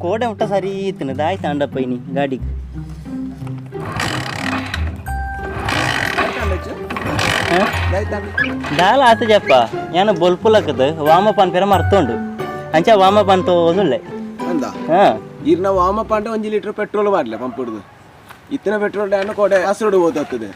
ಕೋಡೆ ಊಟ ಸರಿ ಇತ್ತು ದಾಯ್ತು ಅಂಡಪ್ಪ ಇನಿ ಗಾಡಿಗೆ ದಾಲ ಆತ ಜಪ್ಪ ಏನು ಬೊಲ್ಪುಲಕ್ಕದ ವಾಮಪಾನ್ ಪೆರ ಮರ್ತೊಂಡು ಅಂಚ ವಾಮಪಾನ್ ತೋದುಳ್ಳೆ ಅಂದ ಇರ್ನ ವಾಮಪಾಂಡೆ 1 ಲೀಟರ್ ಪೆಟ್ರೋಲ್ ಮಾಡಲ ಪಂಪ್ ಹಿಡಿದು ಇತ್ತಿನ ಪೆಟ್ರೋಲ್ ಡ್ಯಾನ್ ಕೋಡೆ ಹಸಿರು ಹೋಗ್ತದೆ